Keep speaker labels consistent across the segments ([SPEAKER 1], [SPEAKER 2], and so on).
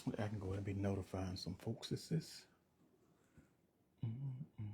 [SPEAKER 1] I can go ahead and be notifying some folks. Is this? Mm-mm-mm.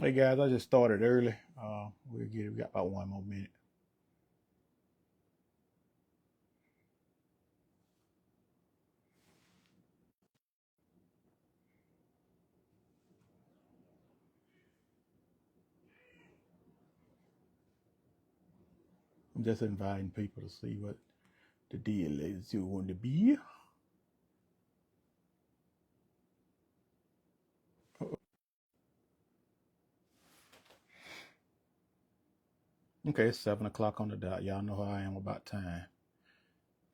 [SPEAKER 1] Hey guys, I just started early. We'll get it. We got about 1 more minute. I'm just inviting people to see what the deal is going to be. Okay, it's 7 o'clock on the dot. Y'all know how I am about time.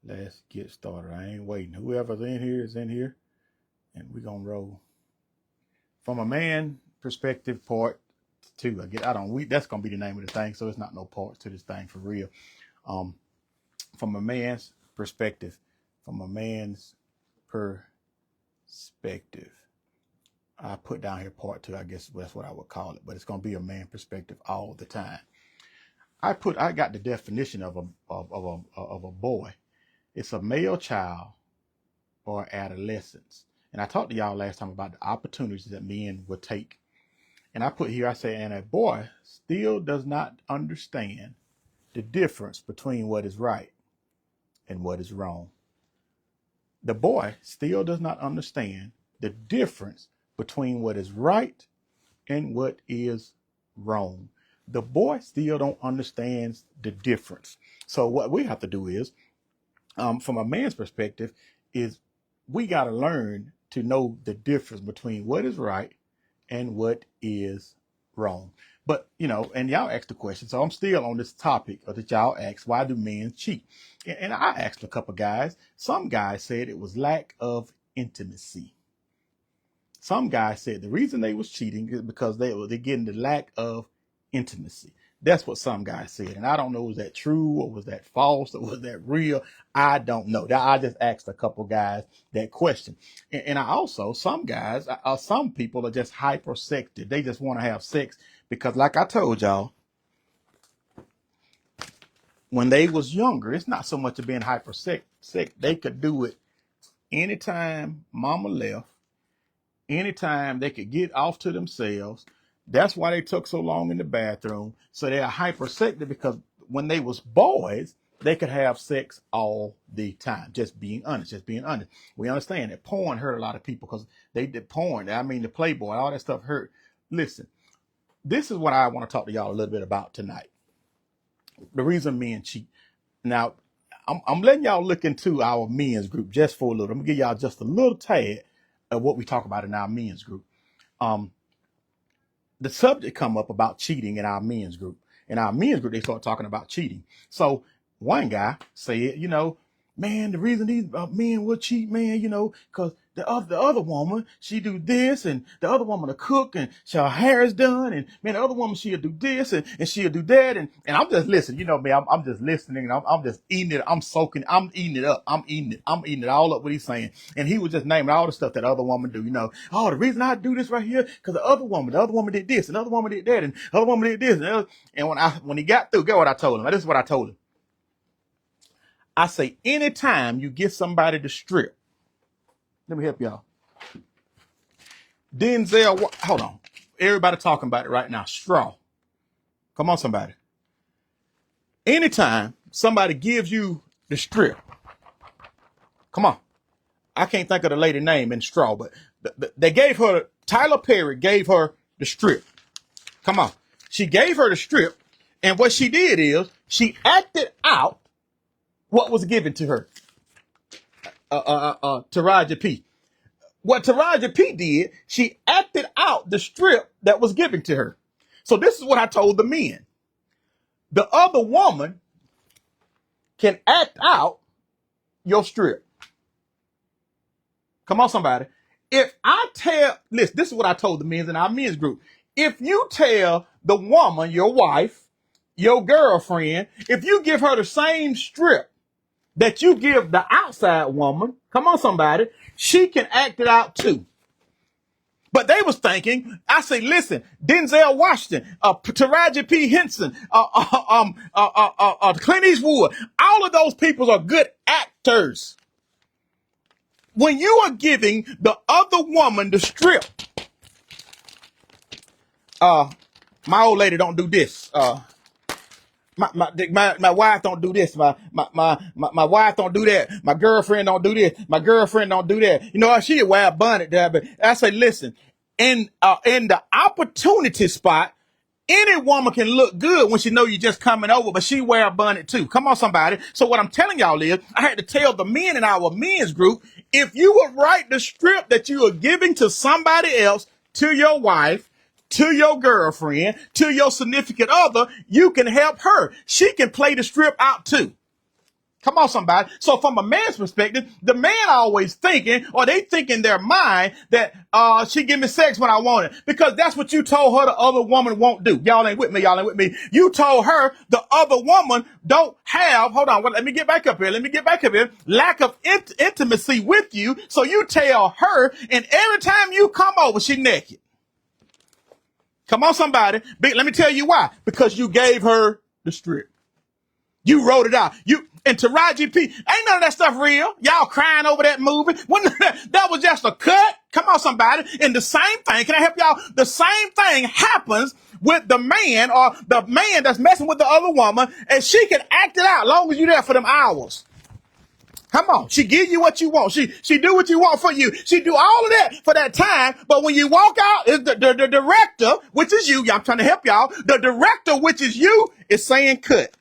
[SPEAKER 1] Let's get started. I ain't waiting. Whoever's in here is in here, and we're gonna roll. From a man perspective, part two. That's gonna be the name of the thing, so it's not no parts to this thing for real. Um, from a man's perspective, from a man's perspective. I put down here part two. I guess that's what I would call it, but it's gonna be a man perspective all the time. I got the definition of a boy. It's a male child or adolescence. And I talked to y'all last time about the opportunities that men would take. And I put here, I say, and a boy still does not understand the difference between what is right and what is wrong. The boy still does not understand the difference between what is right and what is wrong. The boy still don't understand the difference. So what we have to do is, from a man's perspective, is we got to learn to know the difference between what is right and what is wrong. But, and y'all asked the question. So I'm still on this topic that y'all asked, why do men cheat? And I asked a couple guys. Some guys said it was lack of intimacy. Some guys said the reason they was cheating is because they're getting the lack of intimacy. That's what some guys said. And I don't know, was that true or was that false or was that real? I don't know. I just asked a couple guys that question. And I also, some people are just hypersexual. They just want to have sex because, like I told y'all, when they was younger, it's not so much of being hypersexual. They could do it anytime mama left, anytime they could get off to themselves. That's why they took so long in the bathroom. So they're hypersexual because when they was boys, they could have sex all the time. Just being honest. We understand that porn hurt a lot of people because they did porn. I mean, the Playboy, all that stuff hurt. Listen, this is what I want to talk to y'all a little bit about tonight. The reason men cheat. Now, I'm letting y'all look into our men's group just for a little. I'm gonna give y'all just a little tad of what we talk about in our men's group. The subject come up about cheating in our men's group. In our men's group, they start talking about cheating. So one guy said, man, the reason these men will cheat, man, because the other woman, she do this, and the other woman will cook, and her hair is done, and man, the other woman, she'll do this, and she'll do that, and I'm just listening, man, I'm just listening, and I'm just eating it, I'm soaking, I'm eating it up, I'm eating it all up what he's saying, and he was just naming all the stuff that the other woman do, oh, the reason I do this right here, because the other woman did this, and the other woman did that, and the other woman did this, and when he got through, get what I told him, this is what I told him. I say, anytime you get somebody to strip, let me help y'all. Denzel, hold on. Everybody talking about it right now. Straw. Come on, somebody. Anytime somebody gives you the strip, come on. I can't think of the lady name in Straw, but they gave her, Tyler Perry gave her the strip. Come on. She gave her the strip, and what she did is she acted out what was given to her. Taraji P. What Taraji P did, she acted out the strip that was given to her. So this is what I told the men. The other woman can act out your strip. Come on, somebody. If I tell, listen, this is what I told the men in our men's group. If you tell the woman, your wife, your girlfriend, if you give her the same strip that you give the outside woman, come on, somebody, she can act it out too. But they was thinking, I say, listen, Denzel Washington, Taraji P. Henson, Clint Eastwood, all of those people are good actors. When you are giving the other woman the strip, my old lady don't do this. My wife don't do this. My wife don't do that. My girlfriend don't do this. My girlfriend don't do that. You know, she wear a bonnet there, but I say, listen, in the opportunity spot, any woman can look good when she know you're just coming over, but she wear a bonnet too. Come on, somebody. So what I'm telling y'all is, I had to tell the men in our men's group, if you would write the strip that you are giving to somebody else, to your wife, to your girlfriend, to your significant other, you can help her. She can play the strip out too. Come on, somebody. So from a man's perspective, the man always thinking, or they think in their mind that she give me sex when I want it. Because that's what you told her the other woman won't do. Y'all ain't with me. Y'all ain't with me. You told her the other woman don't have, hold on, let me get back up here. Lack of intimacy with you. So you tell her, and every time you come over, she naked. Come on, somebody. Let me tell you why. Because you gave her the strip. You wrote it out. And Taraji P, ain't none of that stuff real. Y'all crying over that movie. That was just a cut. Come on, somebody. And the same thing, can I help y'all? The same thing happens with the man, or the man that's messing with the other woman, and she can act it out as long as you're there for them hours. Come on. She give you what you want. She do what you want for you. She do all of that for that time. But when you walk out, the director, which is you, I'm trying to help y'all. The director, which is you, is saying cut.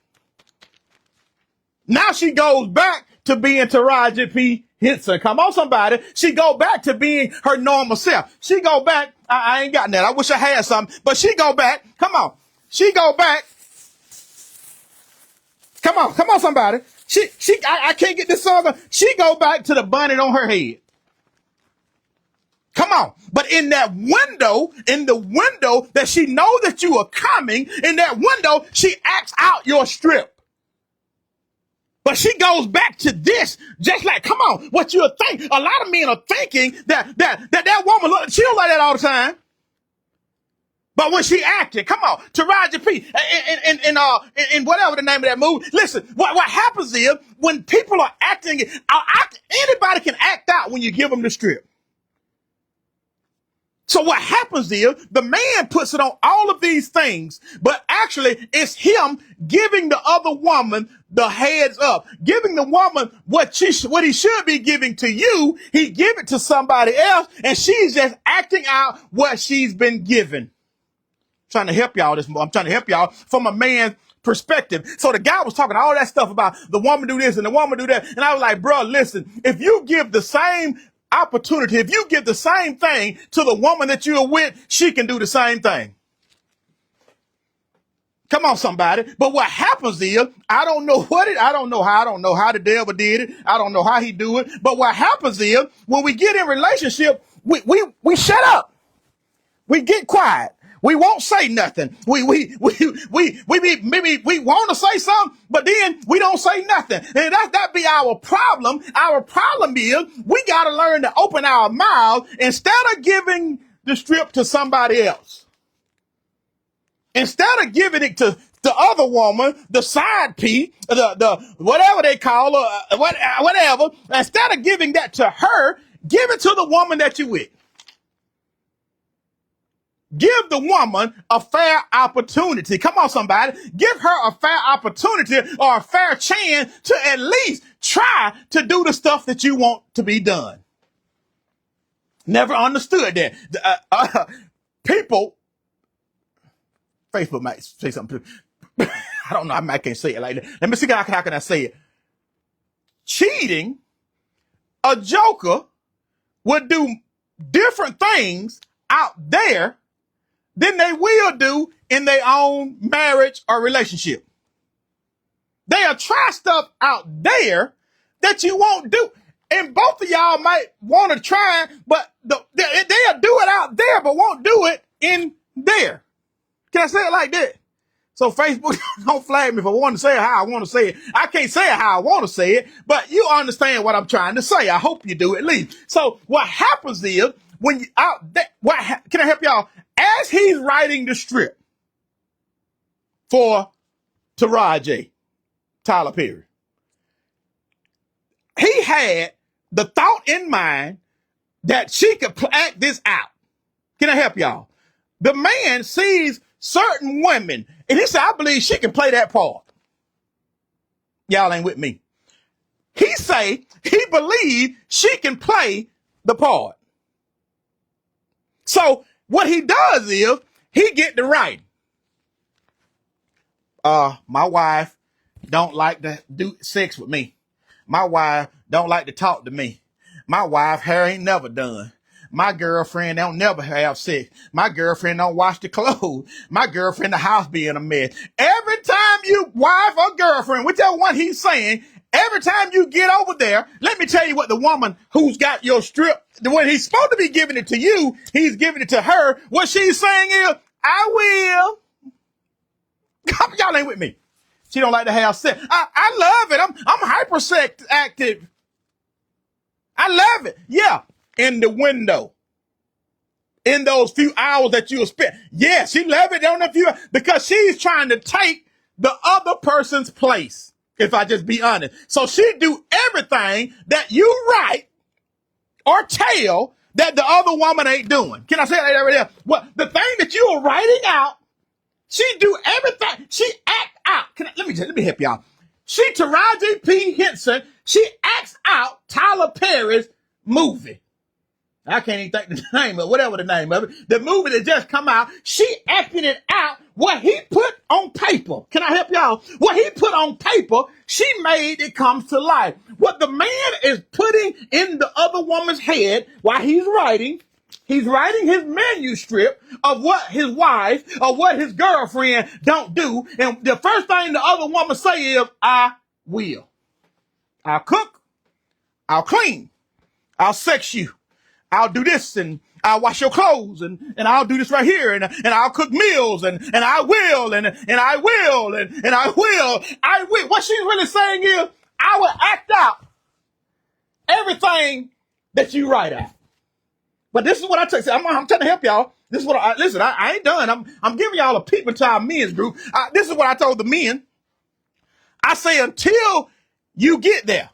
[SPEAKER 1] Now she goes back to being Taraji P. Henson. Come on, somebody. She go back to being her normal self. She go back. I ain't got that. I wish I had something. But she go back. Come on. She go back. Come on, somebody. I can't get this song. She go back to the bonnet on her head. Come on. But in that window, that she know that you are coming, in that window, she acts out your strip. But she goes back to this, just like, come on, what you're thinking. A lot of men are thinking that woman, she don't like that all the time. But when she acted, come on, Taraji P, in whatever the name of that movie, listen, what happens is, when people are acting, anybody can act out when you give them the strip. So what happens is, the man puts it on all of these things, but actually it's him giving the other woman the heads up, giving the woman what he should be giving to you. He give it to somebody else, and she's just acting out what she's been given. Trying to help y'all I'm trying to help y'all from a man's perspective. So the guy was talking all that stuff about the woman do this and the woman do that. And I was like, bro, listen, if you give the same opportunity, if you give the same thing to the woman that you're with, she can do the same thing. Come on, somebody. But what happens is, I don't know how the devil did it. I don't know how he do it. But what happens is, when we get in relationship, we shut up. We get quiet. We won't say nothing. We maybe we want to say something, but then we don't say nothing. And that be our problem. Our problem is, we got to learn to open our mouth instead of giving the strip to somebody else. Instead of giving it to the other woman, the side P, the whatever they call her, whatever, instead of giving that to her, give it to the woman that you with. Give the woman a fair opportunity. Come on, somebody. Give her a fair opportunity or a fair chance to at least try to do the stuff that you want to be done. Never understood that. People, Facebook might say something. I don't know. I can't say it like that. Let me see how can I say it. Cheating a joker would do different things out there than they will do in their own marriage or relationship. They'll try stuff out there that you won't do. And both of y'all might want to try, but they'll do it out there, but won't do it in there. Can I say it like that? So Facebook, don't flag me if I want to say it how I want to say it. I can't say it how I want to say it, but you understand what I'm trying to say. I hope you do at least. So what happens is when you out there, can I help y'all? As he's writing the script for Taraji, Tyler Perry, he had the thought in mind that she could act this out. Can I help y'all? The man sees certain women and he said, I believe she can play that part. Y'all ain't with me. He say he believe she can play the part. So what he does is he get the writing. My wife don't like to do sex with me. My wife don't like to talk to me. My wife hair ain't never done. My girlfriend don't never have sex. My girlfriend don't wash the clothes. My girlfriend, the house be in a mess. Every time you wife or girlfriend, whichever one he's saying, every time you get over there, let me tell you what the woman who's got your strip, when he's supposed to be giving it to you, he's giving it to her. What she's saying is, I will. Y'all ain't with me. She don't like to have sex. I love it. I'm hypersex active. I love it. Yeah. In the window. In those few hours that you spent. Yeah, she love it on the few because she's trying to take the other person's place. If I just be honest. So she do everything that you write or tell that the other woman ain't doing. Can I say that right there? Well, the thing that you are writing out, she do everything. She act out. Let me help y'all. She, Taraji P. Henson, she acts out Tyler Perry's movie. I can't even think the name of whatever the name of it. The movie that just come out, she acting it out. What he put on paper. Can I help y'all? What he put on paper, she made it come to life. What the man is putting in the other woman's head while he's writing his manuscript of what his wife or what his girlfriend don't do. And the first thing the other woman say is, I will. I'll cook. I'll clean. I'll sex you. I'll do this and I'll wash your clothes and I'll do this right here and I'll cook meals and I will and I will and I will. What she's really saying is I will act out everything that you write out. But this is what I tell you. I'm trying to help y'all. This is what I ain't done. I'm giving y'all a peep into our men's group. This is what I told the men. I say until you get there.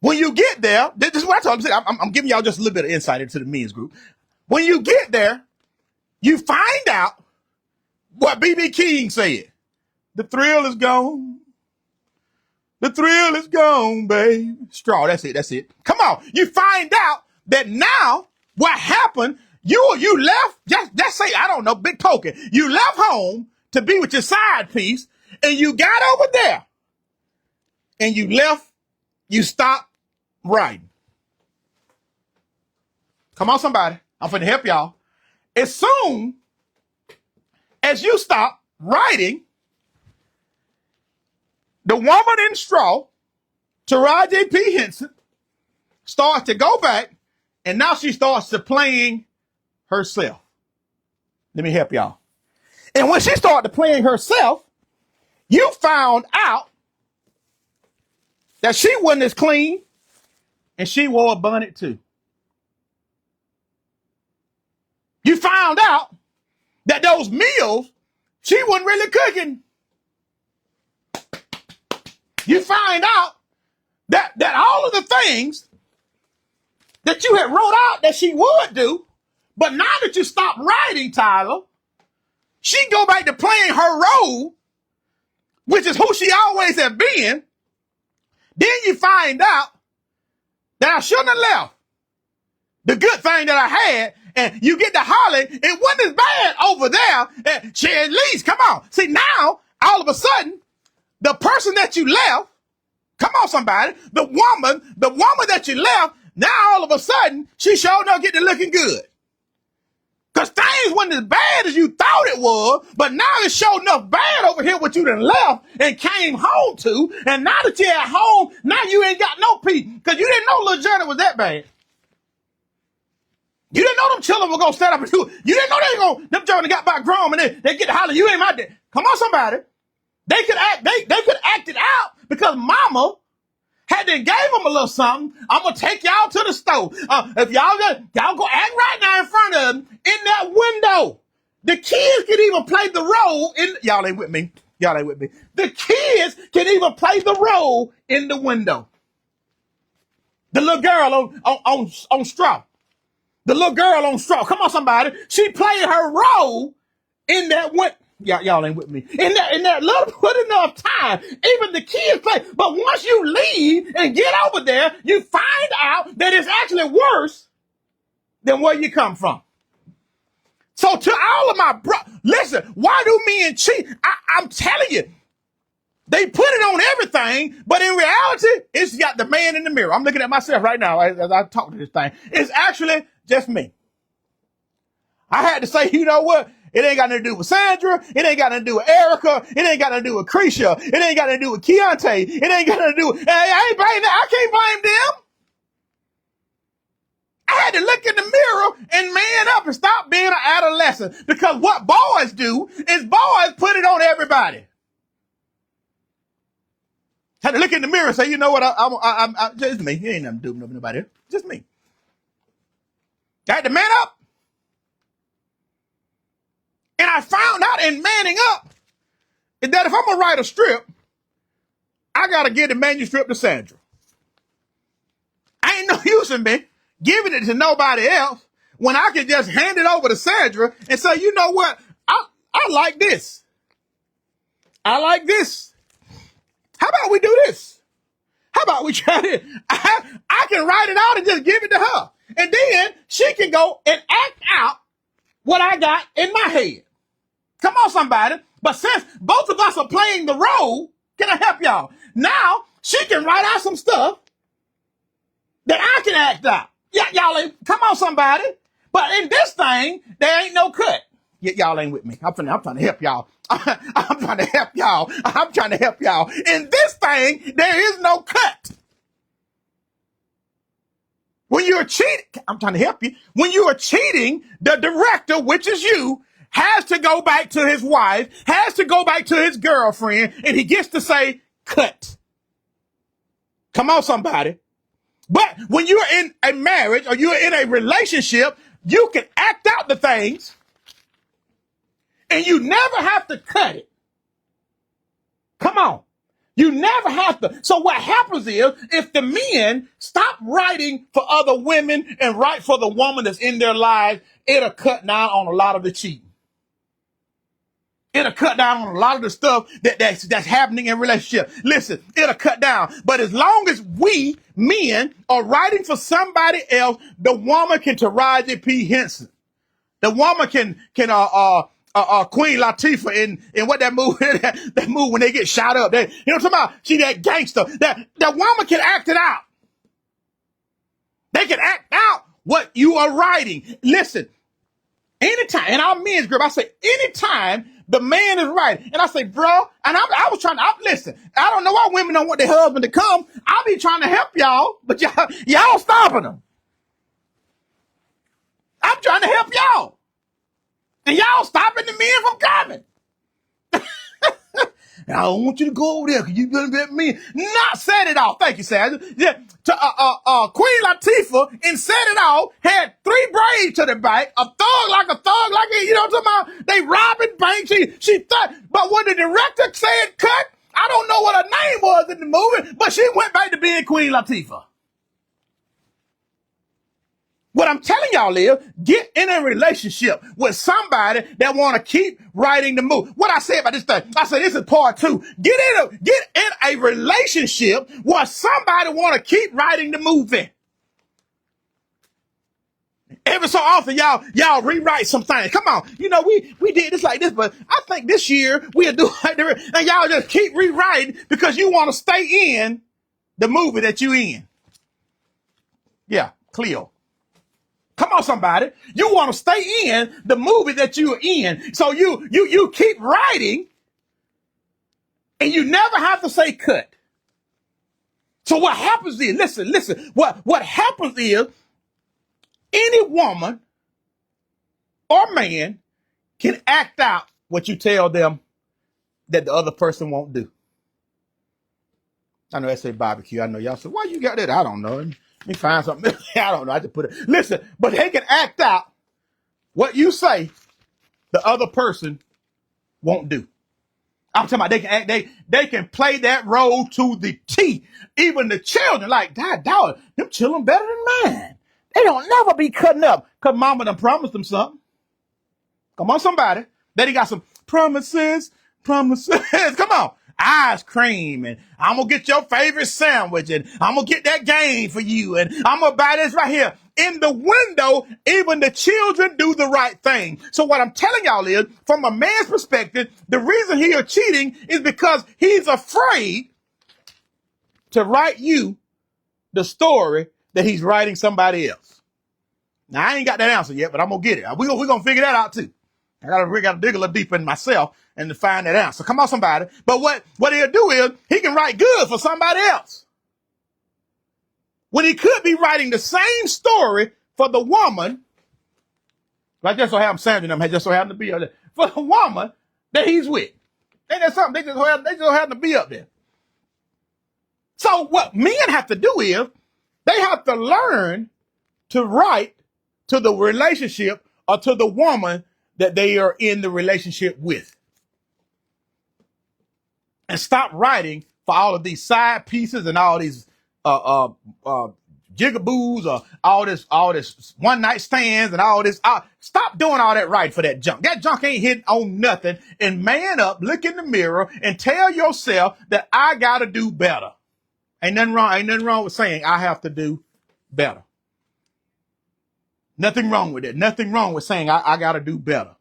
[SPEAKER 1] When you get there, this is what I told them. I'm giving y'all just a little bit of insight into the men's group. When you get there, you find out what B.B. King said. The thrill is gone. The thrill is gone, babe. Straw, that's it. Come on. You find out that now what happened, you left, just say, I don't know, big token. You left home to be with your side piece and you got over there and you stopped writing. Come on, somebody. I'm finna help y'all. As soon as you stop writing, the woman in straw, Taraji P. Henson, starts to go back, and now she starts to playing herself. Let me help y'all. And when she started playing herself, you found out that she wasn't as clean, and she wore a bonnet too. You found out that those meals, she wasn't really cooking. You find out that all of the things that you had wrote out that she would do, but now that you stopped writing, Tyler, she go back to playing her role, which is who she always have been. Then you find out that I shouldn't have left. The good thing that I had, and you get to Holly, it wasn't as bad over there. And she at least, come on. See, now, all of a sudden, the person that you left Come on, somebody. The woman that you left, now all of a sudden, she sure enough getting looking good. Because things wasn't as bad as you thought it was, but now it's sure enough bad over here what you done left and came home to. And now that you're at home, now you ain't got no peace. Because you didn't know little Johnny was that bad. You didn't know them children were going to stand up and do it. You didn't know they were going to, them children got back grown and they get to holler, you ain't my dad. Come on, somebody. They could act it out because mama had then gave them a little something. I'm going to take y'all to the store. If y'all go act right now in front of them in that window. The kids can even play the role in, y'all ain't with me. Y'all ain't with me. The kids can even play the role in the window. The little girl on straw. The little girl on straw. Come on, somebody. She played her role in that window. Y'all ain't with me. In that little put enough time, even the kids play. But once you leave and get over there, you find out that it's actually worse than where you come from. So to all of my listen, why do men cheat? I'm telling you, they put it on everything, but in reality, it's got the man in the mirror. I'm looking at myself right now as I talk to this thing. It's actually just me. I had to say, you know what? It ain't got nothing to do with Sandra. It ain't got nothing to do with Erica. It ain't got nothing to do with Cretia. It ain't got nothing to do with Keontae. It ain't got nothing to do with, I ain't blaming them. I can't blame them. I had to look in the mirror and man up and stop being an adolescent, because what boys do is boys put it on everybody. Had to look in the mirror and say, you know what? I'm just me. It ain't nothing to do with nobody else. Just me. I had to man up. And I found out in manning up is that if I'm going to write a strip, I got to give the manuscript to Sandra. I ain't no use in me giving it to nobody else when I can just hand it over to Sandra and say, you know what? I like this. I like this. How about we do this? How about we try it? I can write it out and just give it to her. And then she can go and act out what I got in my head. Come on, somebody. But since both of us are playing the role, can I help y'all? Now, she can write out some stuff that I can act out. Y'all ain't, come on, somebody. But in this thing, there ain't no cut. Y'all ain't with me. I'm trying to help y'all. I'm trying to help y'all. I'm trying to help y'all. In this thing, there is no cut. When you're cheating, I'm trying to help you. When you are cheating, the director, which is you, has to go back to his wife, has to go back to his girlfriend, and he gets to say, cut. Come on, somebody. But when you're in a marriage or you're in a relationship, you can act out the things and you never have to cut it. Come on. You never have to. So what happens is, if the men stop writing for other women and write for the woman that's in their lives, it'll cut down on a lot of the cheating. It'll cut down on a lot of the stuff that's happening in relationships. Listen, it'll cut down. But as long as we men are writing for somebody else, the woman can Taraji P. Henson. The woman can Queen Latifah in what that movie, that movie when they get shot up. You know what I'm talking about? She that gangster. That woman can act it out. They can act out what you are writing. Listen, anytime, in our men's group, I say, anytime the man is right, and I say, bro, and I was trying to, listen, I don't know why women don't want their husband to come. I be trying to help y'all, but y'all stopping them. I'm trying to help y'all. And y'all stopping the men from coming. I don't want you to go over there because you're going to get me. Not set it off. Thank you, Sandra. Yeah. Queen Latifah in Set It Off had 3 braids to the back. A thug like it. You know what I'm talking about? They robbing banks. She thought, but when the director said cut, I don't know what her name was in the movie, but she went back to being Queen Latifah. What I'm telling y'all is, get in a relationship with somebody that want to keep writing the movie. What I say about this thing, I said this is part 2. Get in a relationship where somebody want to keep writing the movie. Every so often, y'all rewrite some things. Come on, you know we did this like this, but I think this year we'll do like this, and y'all just keep rewriting because you want to stay in the movie that you in. Yeah, Cleo. Come on, somebody. You want to stay in the movie that you're in. So you keep writing and you never have to say cut. So what happens is, listen, what happens is any woman or man can act out what you tell them that the other person won't do. I know I say barbecue. I know y'all say, why you got that? I don't know. Let me find something. I don't know. I just put it. Listen, but they can act out what you say the other person won't do. I'm talking about they can act, they can play that role to the T. Even the children, like, dog, them children better than mine. They don't never be cutting up because mama done promised them something. Come on, somebody. Daddy got some promises. Come on. Ice cream, and I'm going to get your favorite sandwich, and I'm going to get that game for you, and I'm going to buy this right here. In the window, even the children do the right thing. So what I'm telling y'all is, from a man's perspective, the reason he is cheating is because he's afraid to write you the story that he's writing somebody else. Now, I ain't got that answer yet, but I'm going to get it. We're going to figure that out too. I gotta dig a little deeper in myself and to find that answer. Come on, somebody. But what he'll do is he can write good for somebody else. When he could be writing the same story for the woman, like just so happen Sandra and them just so happen to be up there, for the woman that he's with. Ain't that something? They just happen to be up there. So what men have to do is they have to learn to write to the relationship or to the woman that they are in the relationship with. And stop writing for all of these side pieces and all these jigaboos or all this one night stands and all this. Stop doing all that writing for that junk. That junk ain't hitting on nothing. And man up, look in the mirror and tell yourself that I gotta do better. Ain't nothing wrong with saying I have to do better. Nothing wrong with it. Nothing wrong with saying I got to do better.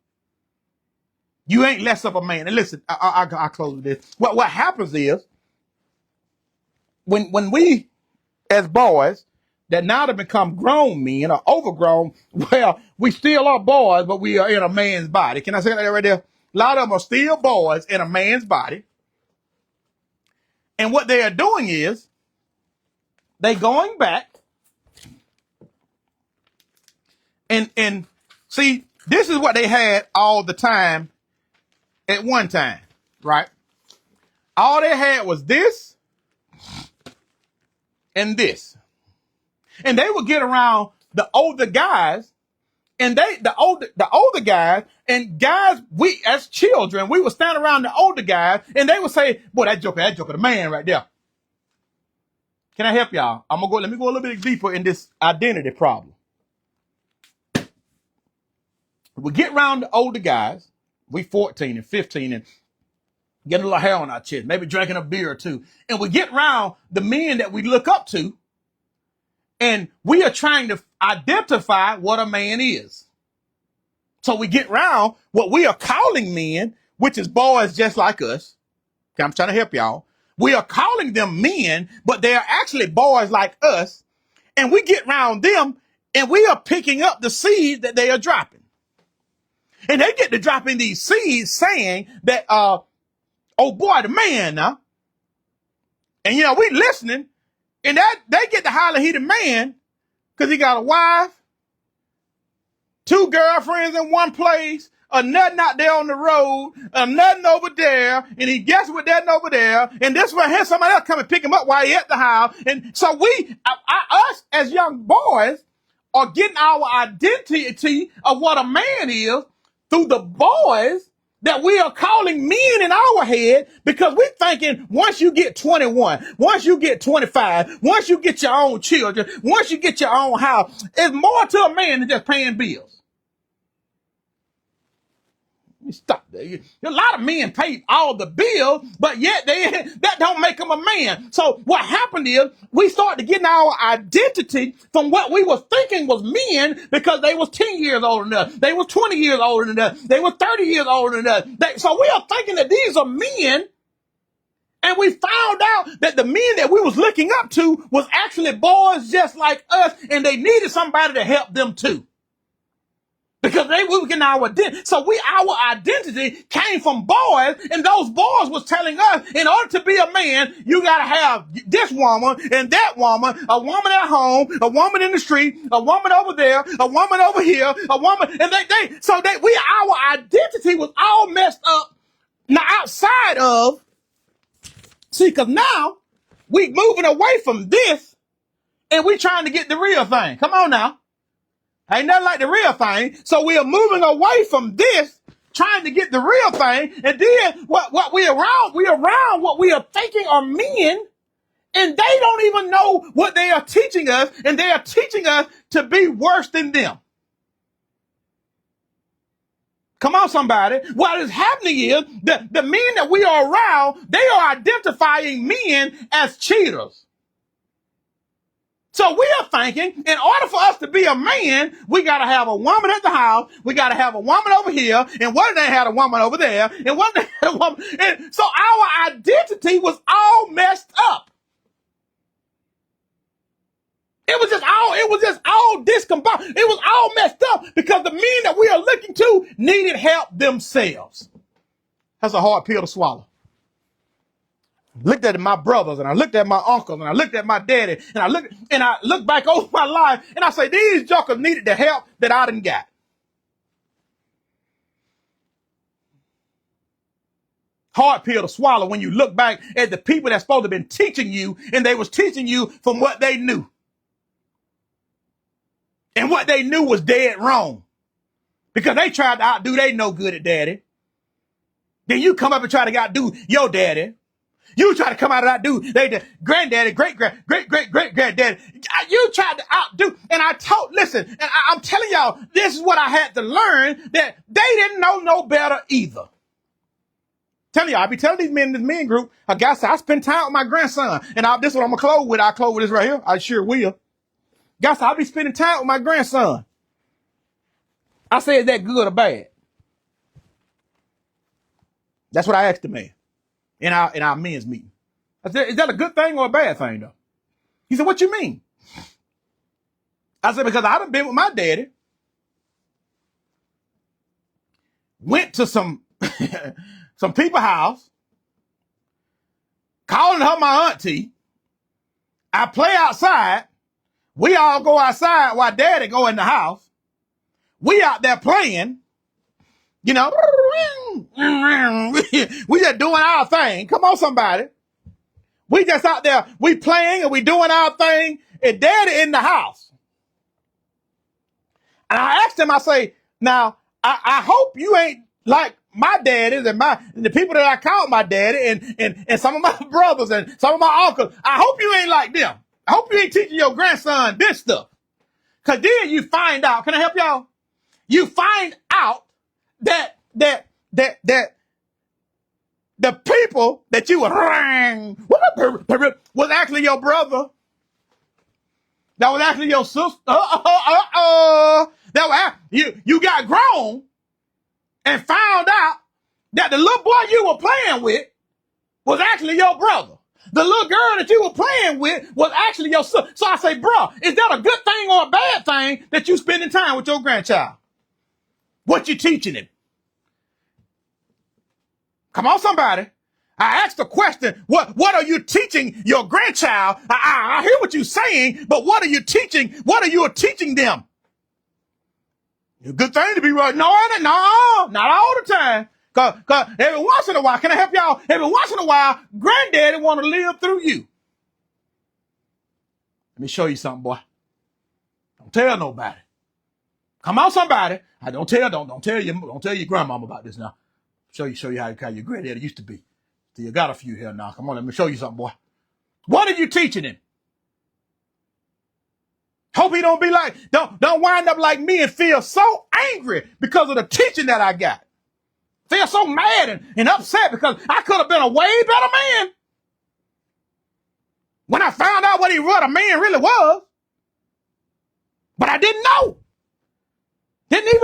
[SPEAKER 1] You ain't less of a man. And listen, I close with this. What happens is when we as boys that now to become grown men or overgrown, well, we still are boys, but we are in a man's body. Can I say that right there? A lot of them are still boys in a man's body. And what they are doing is they going back and see, this is what they had all the time at one time, right? All they had was this and this. And they would get around the older guys, and the older guys, and guys, we as children, we would stand around the older guys, and they would say, boy, that joker, the man right there. Can I help y'all? Let me go a little bit deeper in this identity problem. We get around the older guys, we 14 and 15 and getting a little hair on our chest, maybe drinking a beer or two. And we get around the men that we look up to, and we are trying to identify what a man is. So we get around what we are calling men, which is boys just like us. Okay, I'm trying to help y'all. We are calling them men, but they are actually boys like us. And we get around them, and we are picking up the seed that they are dropping. And they get to dropping these seeds saying that, oh boy, the man now. And we listening, and that they get to holler he the man because he got a wife, 2 girlfriends in one place, or nothing out there on the road, or nothing over there, and he gets with that over there, and this one here, somebody else come and pick him up while he at the house. And so us as young boys are getting our identity of what a man is through the boys that we are calling men in our head, because we're thinking once you get 21, once you get 25, once you get your own children, once you get your own house, it's more to a man than just paying bills. Stop there. A lot of men pay all the bills, but yet that don't make them a man. So what happened is we started getting our identity from what we were thinking was men, because they was 10 years older than us. They was 20 years older than us. They were 30 years older than us. So we are thinking that these are men, And we found out that the men that we was looking up to was actually boys just like us, and they needed somebody to help them too. Because we were getting our identity. So our identity came from boys, and those boys was telling us, in order to be a man, you gotta have this woman and that woman, a woman at home, a woman in the street, a woman over there, a woman over here, a woman, and our identity was all messed up. Now outside of, see, cause now we moving away from this, and we trying to get the real thing. Come on now. Ain't nothing like the real thing. So we are moving away from this, trying to get the real thing. And then what we around what we are thinking are men, and they don't even know what they are teaching us, and they are teaching us to be worse than them. Come on, somebody. What is happening is the men that we are around, they are identifying men as cheaters. So we are thinking, in order for us to be a man, we got to have a woman at the house. We got to have a woman over here. And what if they had a woman over there? And what if they had a woman? And so our identity was all messed up. It was just all discombobulated. It was all messed up because the men that we are looking to needed help themselves. That's a hard pill to swallow. Looked at my brothers, and I looked at my uncles, and I looked at my daddy, and I looked back over my life, and I say, these jokers needed the help that I didn't got. Hard pill to swallow when you look back at the people that's supposed to have been teaching you, and they was teaching you from what they knew. And what they knew was dead wrong. Because they tried to outdo they no good at daddy. Then you come up and try to outdo your daddy. You try to come out of that dude, granddaddy, great-granddaddy. You tried to outdo, and listen, and I'm telling y'all, this is what I had to learn, that they didn't know no better either. Telling y'all, I be telling these men in this men group, I spend time with my grandson, and this is what I'm going to close with. I'll close with this right here. I sure will. Guys, I'll be spending time with my grandson. I say, is that good or bad? That's what I asked the man. In our men's meeting. I said, is that a good thing or a bad thing, though? He said, what you mean? I said, because I done been with my daddy, went to some people's house, calling her my auntie. I play outside. We all go outside while daddy go in the house. We out there playing. You know, we just doing our thing. Come on, somebody. We just out there, we playing and we doing our thing, and daddy in the house. And I asked him, I say, now, I hope you ain't like my daddies and the people that I call my daddy and some of my brothers and some of my uncles. I hope you ain't like them. I hope you ain't teaching your grandson this stuff. Cause then you find out, can I help y'all? You find out that the people that you were was actually your brother. That was actually your sister. That was you got grown and found out that the little boy you were playing with was actually your brother. The little girl that you were playing with was actually your sister. So I say, bro, is that a good thing or a bad thing that you spending time with your grandchild? What you teaching him? Come on, somebody. I asked the question, what are you teaching your grandchild? I hear what you're saying, but what are you teaching? What are you teaching them? It's a good thing to be right. No, not all the time. Cause every once in a while, can I help y'all? Every once in a while, granddaddy want to live through you. Let me show you something, boy. Don't tell nobody. Come on, somebody. Don't tell your grandmama about this now. Show you how your granddaddy used to be. So you got a few here now. Come on, let me show you something, boy. What are you teaching him? Hope he don't be like, don't wind up like me and feel so angry because of the teaching that I got. Feel so mad and upset because I could have been a way better man. When I found out what a man really was. But I didn't know. Didn't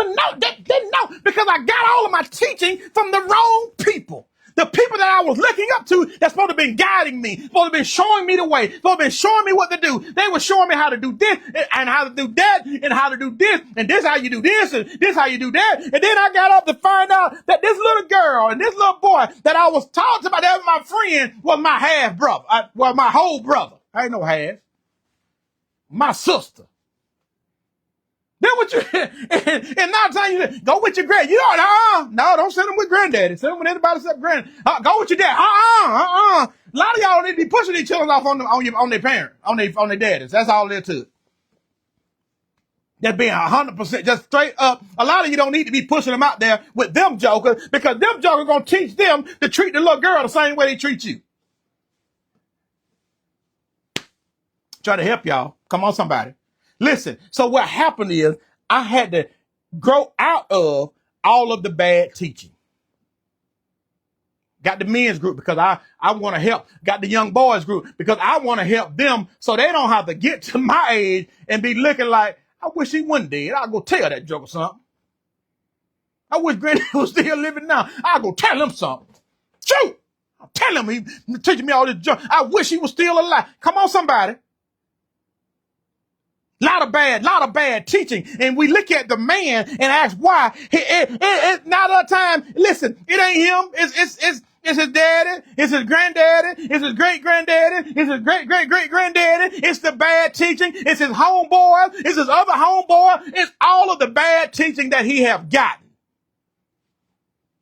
[SPEAKER 1] know because I got all of my teaching from the wrong people. The people that I was looking up to, that's supposed to be guiding me, supposed to be showing me the way, supposed to be showing me what to do. They were showing me how to do this and how to do that and how to do this and this how you do this and this how you do that. And then I got up to find out that this little girl and this little boy that I was talking about, that was my friend, was my half brother. Well, my whole brother. I ain't no half. My sister. Then what you, and now I'm telling you, go with your grand. You don't, no, don't send them with granddaddy. Send them with anybody except granddaddy. Go with your dad. A lot of y'all need to be pushing each other off on their parents, on their daddies. That's all there to it. That's being 100% just straight up. A lot of you don't need to be pushing them out there with them jokers, because them jokers gonna teach them to treat the little girl the same way they treat you. Try to help y'all. Come on, somebody. Listen, so what happened is I had to grow out of all of the bad teaching. Got the men's group because I want to help. Got the young boys group because I want to help them so they don't have to get to my age and be looking like, I wish he wasn't dead. I'll go tell that joker something. I wish Granny was still living now. I'll go tell him something. Shoot! I'll tell him he teaching me all this junk. I wish he was still alive. Come on, somebody. Lot of bad teaching. And we look at the man and ask why. Not all the time. Listen, it ain't him. It's his daddy. It's his granddaddy. It's his great-granddaddy. It's his great-great-great-granddaddy. It's the bad teaching. It's his homeboy. It's his other homeboy. It's all of the bad teaching that he have gotten.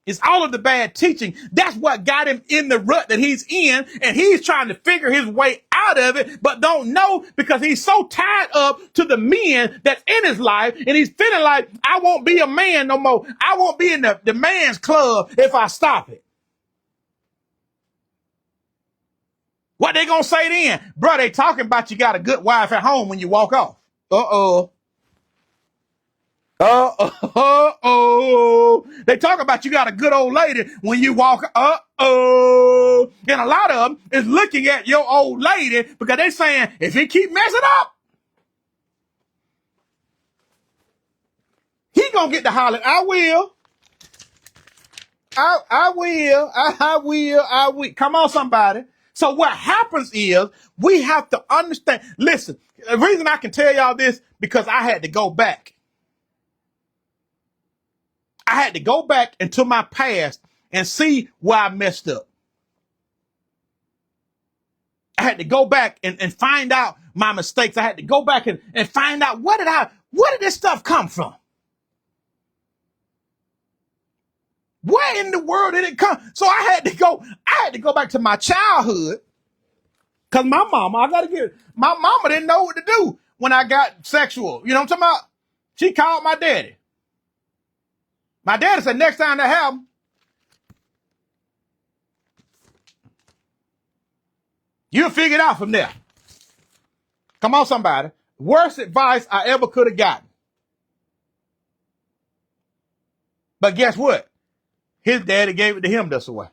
[SPEAKER 1] It's all of the bad teaching. That's what got him in the rut that he's in, and he's trying to figure his way out of it, but don't know because he's so tied up to the men that's in his life, and he's feeling like, I won't be a man no more. I won't be in the man's club if I stop it. What they gonna say then? Bro, they talking about you got a good wife at home when you walk off. Uh-oh. They talk about you got a good old lady when you walk. And a lot of them is looking at your old lady because they saying, if he keep messing up, he gonna get the holler. I will. Come on, somebody. So what happens is we have to understand. Listen, the reason I can tell y'all this because I had to go back. I had to go back into my past and see where I messed up. I had to go back and find out my mistakes. I had to go back and find out where did this stuff come from? Where in the world did it come? So I had to go back to my childhood. Cause my mama didn't know what to do when I got sexual. You know what I'm talking about? She called my daddy. My daddy said, next time that happens, you'll figure it out from there. Come on, somebody. Worst advice I ever could have gotten. But guess what? His daddy gave it to him this way.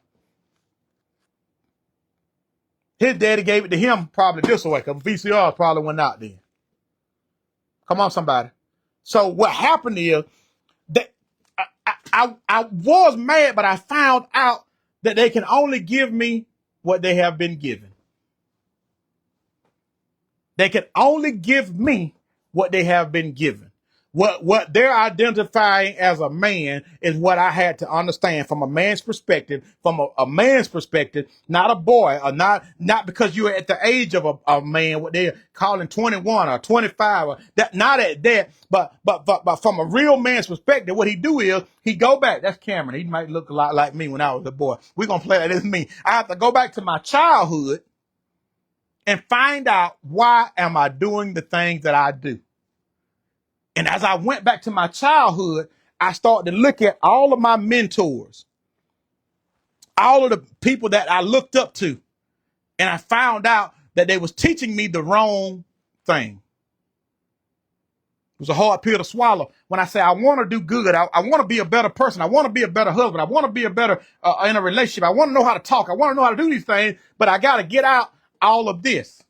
[SPEAKER 1] His daddy gave it to him probably this way, because VCR probably went out then. Come on, somebody. So what happened is that I was mad, but I found out that they can only give me what they have been given. They can only give me what they have been given. What they're identifying as a man is what I had to understand from a man's perspective, not a boy, or not because you're at the age of a man, what they're calling 21 or 25, or that, not at that, but from a real man's perspective, what he do is he go back. That's Cameron. He might look a lot like me when I was a boy. We're going to play that as me. I have to go back to my childhood and find out why am I doing the things that I do. And as I went back to my childhood, I started to look at all of my mentors, all of the people that I looked up to, and I found out that they was teaching me the wrong thing. It was a hard pill to swallow when I say I want to do good. I want to be a better person. I want to be a better husband. I want to be a better in a relationship. I want to know how to talk. I want to know how to do these things, but I got to get out all of this.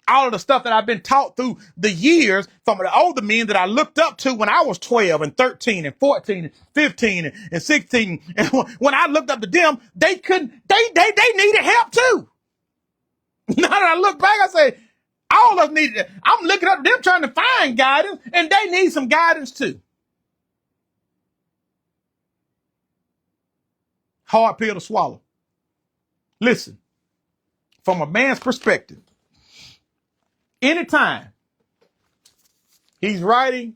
[SPEAKER 1] All of the stuff that I've been taught through the years from the older men that I looked up to when I was 12 and 13 and 14 and 15 and 16. And when I looked up to them, they needed help too. Now that I look back, I say, all of us needed it. I'm looking up to them trying to find guidance, and they need some guidance too. Hard pill to swallow. Listen, from a man's perspective, anytime he's writing,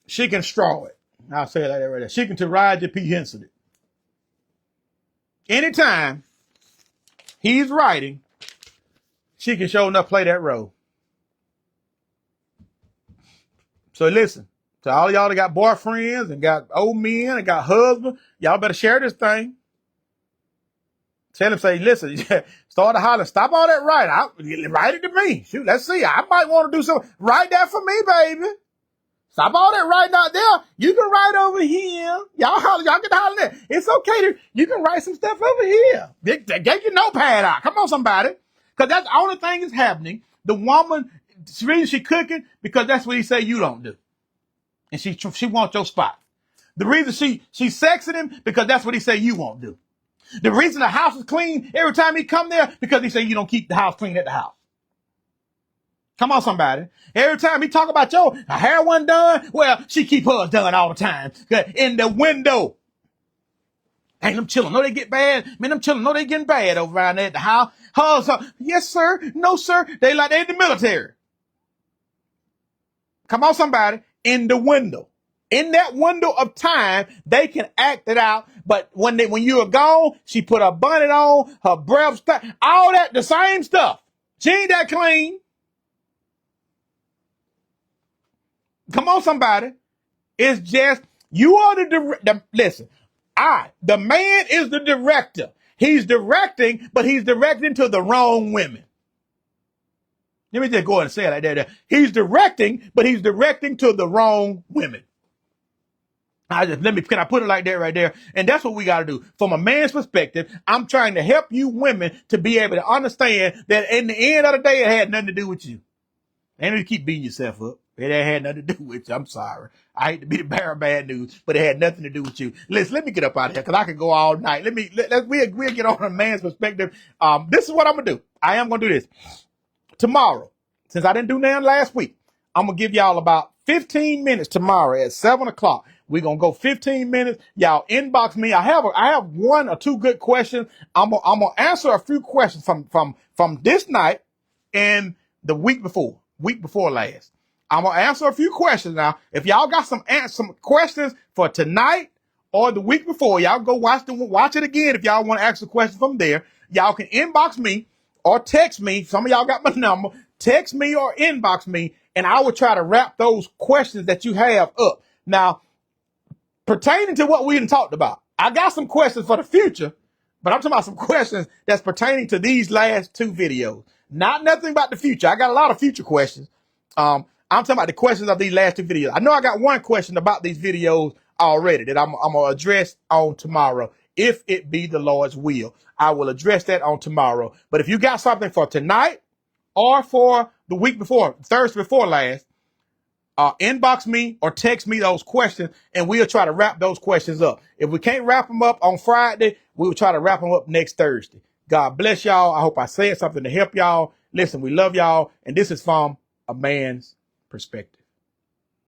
[SPEAKER 1] she can straw it. I'll say it like that right there. She can Taraji P. Henson it. Anytime he's writing, she can show enough play that role. So listen, to all y'all that got boyfriends and got old men and got husbands, y'all better share this thing. Tell him, say, listen, start to holler, stop all that writing. Write it to me. Shoot, let's see. I might want to do something. Write that for me, baby. Stop all that writing out there. You can write over here. Y'all can holler there. It's okay you can write some stuff over here. Get your notepad out. Come on, somebody. Because that's the only thing that's happening. The woman, the reason she cooking, because that's what he say you don't do. And she wants your spot. The reason she's sexing him, because that's what he say you won't do. The reason the house is clean every time he come there, because he say you don't keep the house clean at the house. Come on, somebody. Every time he talk about your hair wasn't done, well, she keep hers done all the time. In the window. Ain't them children know they get bad? Man, them children know they getting bad over around there at the house. Hers, yes, sir. No, sir. They like they in the military. Come on, somebody. In the window. In that window of time, they can act it out. But when you are gone, she put her bonnet on, her breath, all that, the same stuff. She ain't that clean. Come on, somebody. It's just, you are listen, the man is the director. He's directing, but he's directing to the wrong women. Let me just go ahead and say it like that. He's directing, but he's directing to the wrong women. Can I put it like that right there? And that's what we got to do. From a man's perspective, I'm trying to help you women to be able to understand that in the end of the day, it had nothing to do with you. And you keep beating yourself up. It had nothing to do with you. I'm sorry. I hate to be the bearer of bad news, but it had nothing to do with you. Listen, let me get up out of here because I could go all night. We'll get on a man's perspective. This is what I'm going to do. I am going to do this. Tomorrow, since I didn't do nothing last week, I'm going to give y'all about 15 minutes tomorrow at 7 o'clock. We're going to go 15 minutes. Y'all inbox me. I have one or two good questions. I'm going to answer a few questions from this night and the week before last. I'm going to answer a few questions now. If y'all got some questions for tonight or the week before, y'all go watch it again. If y'all want to ask a question from there, y'all can inbox me or text me. Some of y'all got my number. Text me or inbox me, and I will try to wrap those questions that you have up. Now, pertaining to what we done talked about, I got some questions for the future, but I'm talking about some questions that's pertaining to these last two videos. Not nothing about the future. I got a lot of future questions. I'm talking about the questions of these last two videos. I know I got one question about these videos already that I'm going to address on tomorrow. If it be the Lord's will, I will address that on tomorrow. But if you got something for tonight or for the week before, Thursday before last, inbox me or text me those questions, and we'll try to wrap those questions up. If we can't wrap them up on Friday, we'll try to wrap them up next Thursday. God bless y'all. I hope I said something to help y'all. Listen, we love y'all, and this is from a man's perspective.